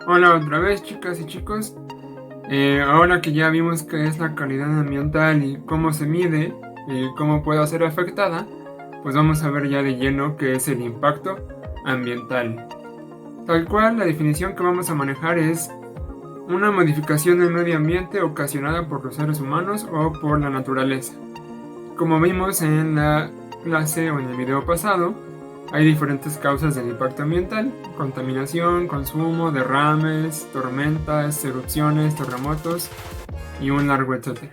Hola otra vez, chicas y chicos. Ahora que ya vimos qué es la calidad ambiental y cómo se mide y cómo puede ser afectada, pues vamos a ver ya de lleno qué es el impacto ambiental. Tal cual, la definición que vamos a manejar es una modificación del medio ambiente ocasionada por los seres humanos o por la naturaleza. Como vimos en la clase o en el video pasado, hay diferentes causas del impacto ambiental: contaminación, consumo, derrames, tormentas, erupciones, terremotos y un largo etcétera.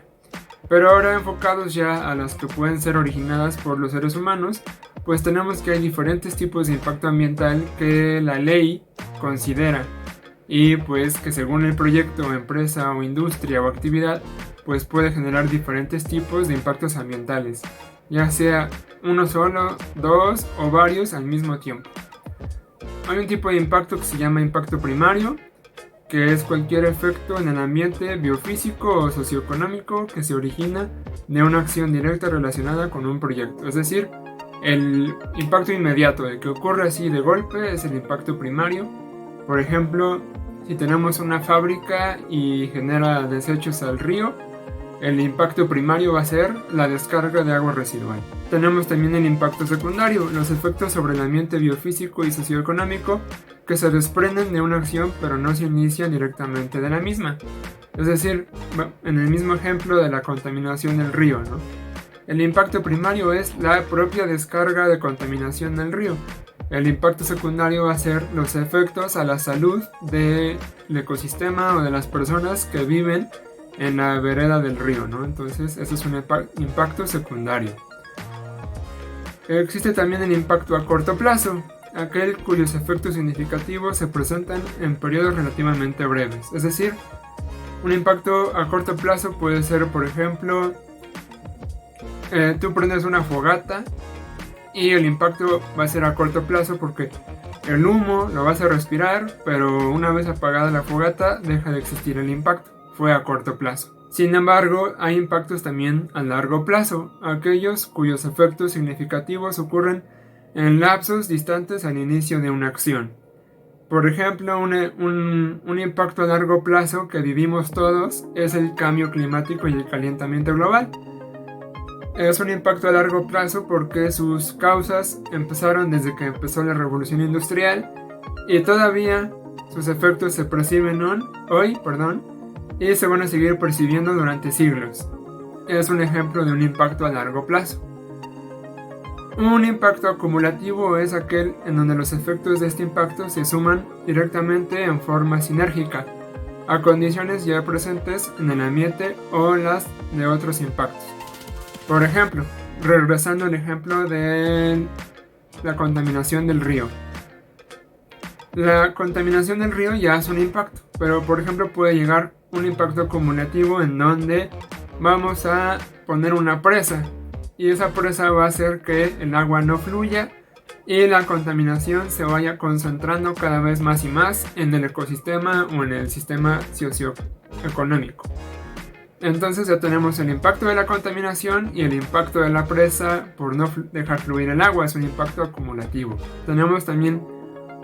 Pero ahora enfocados ya a las que pueden ser originadas por los seres humanos, pues tenemos que hay diferentes tipos de impacto ambiental que la ley considera y pues que según el proyecto, empresa o industria o actividad, pues puede generar diferentes tipos de impactos ambientales, ya sea uno solo, dos o varios al mismo tiempo. Hay un tipo de impacto que se llama impacto primario, que es cualquier efecto en el ambiente biofísico o socioeconómico que se origina de una acción directa relacionada con un proyecto. Es decir, el impacto inmediato, el que ocurre así de golpe, es el impacto primario. Por ejemplo, si tenemos una fábrica y genera desechos al río, el impacto primario va a ser la descarga de agua residual. Tenemos también el impacto secundario, los efectos sobre el ambiente biofísico y socioeconómico que se desprenden de una acción pero no se inician directamente de la misma. Es decir, en el mismo ejemplo de la contaminación del río, ¿no? El impacto primario es la propia descarga de contaminación del río. El impacto secundario va a ser los efectos a la salud del ecosistema o de las personas que viven en la vereda del río, ¿no? Entonces, eso es un impacto secundario. Existe también el impacto a corto plazo, aquel cuyos efectos significativos se presentan en periodos relativamente breves. Es decir, un impacto a corto plazo puede ser, por ejemplo, tú prendes una fogata y el impacto va a ser a corto plazo porque el humo lo vas a respirar, pero una vez apagada la fogata deja de existir el impacto. Fue a corto plazo. Sin embargo, hay impactos también a largo plazo, aquellos cuyos efectos significativos ocurren en lapsos distantes al inicio de una acción. Por ejemplo, un impacto a largo plazo que vivimos todos es el cambio climático y el calentamiento global. Es un impacto a largo plazo porque sus causas empezaron desde que empezó la revolución industrial y todavía sus efectos se perciben hoy, y se van a seguir percibiendo durante siglos. Es un ejemplo de un impacto a largo plazo. Un impacto acumulativo es aquel en donde los efectos de este impacto se suman directamente en forma sinérgica a condiciones ya presentes en el ambiente o las de otros impactos. Por ejemplo, regresando al ejemplo de la contaminación del río. La contaminación del río ya es un impacto, pero por ejemplo puede llegar un impacto acumulativo en donde vamos a poner una presa y esa presa va a hacer que el agua no fluya y la contaminación se vaya concentrando cada vez más y más en el ecosistema o en el sistema socioeconómico. Entonces ya tenemos el impacto de la contaminación y el impacto de la presa por no dejar fluir el agua, es un impacto acumulativo. Tenemos también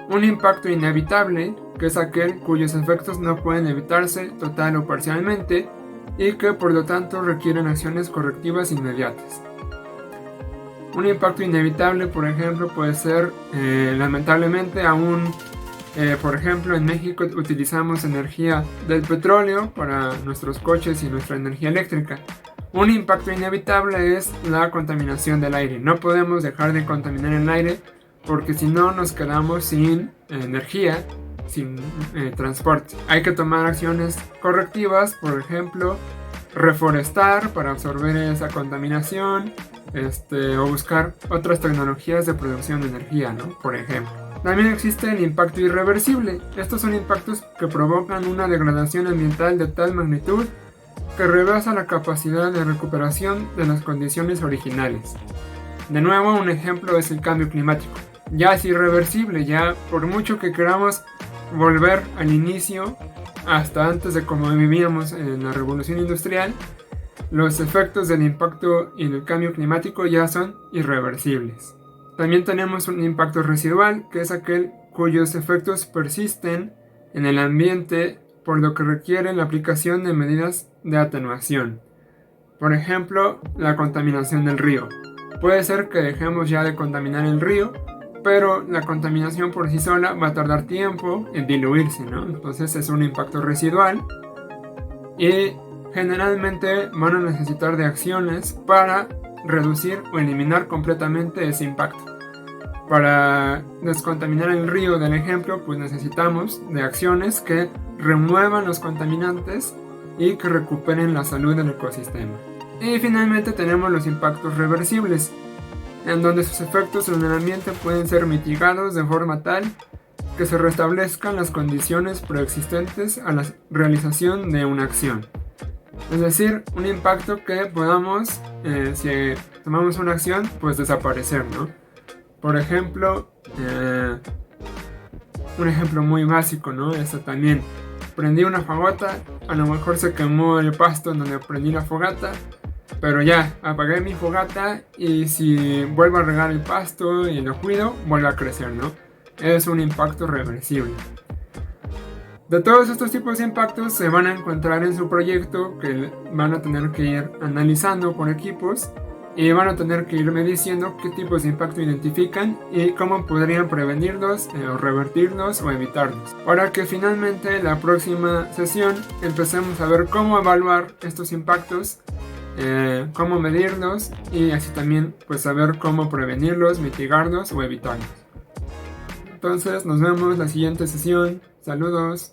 un impacto inevitable, que es aquel cuyos efectos no pueden evitarse total o parcialmente y que por lo tanto requieren acciones correctivas inmediatas. Un impacto inevitable, por ejemplo, puede ser lamentablemente por ejemplo, en México utilizamos energía del petróleo para nuestros coches y nuestra energía eléctrica. Un impacto inevitable es la contaminación del aire. No podemos dejar de contaminar el aire porque si no nos quedamos sin energía, sin transporte. Hay que tomar acciones correctivas, por ejemplo, reforestar para absorber esa contaminación, o buscar otras tecnologías de producción de energía, ¿no? Por ejemplo. También existe el impacto irreversible. Estos son impactos que provocan una degradación ambiental de tal magnitud que rebasa la capacidad de recuperación de las condiciones originales. De nuevo, un ejemplo es el cambio climático. Ya es irreversible, ya por mucho que queramos volver al inicio, hasta antes de como vivíamos en la revolución industrial, los efectos del impacto y del cambio climático ya son irreversibles. También tenemos un impacto residual, que es aquel cuyos efectos persisten en el ambiente, por lo que requiere la aplicación de medidas de atenuación. Por ejemplo, la contaminación del río. Puede ser que dejemos ya de contaminar el río, pero la contaminación por sí sola va a tardar tiempo en diluirse, ¿no? Entonces es un impacto residual y generalmente van a necesitar de acciones para reducir o eliminar completamente ese impacto. Para descontaminar el río del ejemplo, pues necesitamos de acciones que remuevan los contaminantes y que recuperen la salud del ecosistema. Y finalmente tenemos los impactos reversibles, en donde sus efectos en el ambiente pueden ser mitigados de forma tal que se restablezcan las condiciones preexistentes a la realización de una acción. Es decir, un impacto que podamos, si tomamos una acción, pues desaparecer, ¿no? Por ejemplo, un ejemplo muy básico, ¿no? Esto también. Prendí una fogata, a lo mejor se quemó el pasto en donde prendí la fogata, pero ya, apagué mi fogata y si vuelvo a regar el pasto y lo cuido, vuelve a crecer, ¿no? Es un impacto reversible. De todos estos tipos de impactos se van a encontrar en su proyecto que van a tener que ir analizando por equipos y van a tener que irme diciendo qué tipos de impacto identifican y cómo podrían prevenirlos o revertirlos o evitarlos. Para que finalmente la próxima sesión empecemos a ver cómo evaluar estos impactos, cómo medirlos y así también pues saber cómo prevenirlos, mitigarlos o evitarlos. Entonces nos vemos la siguiente sesión. Saludos.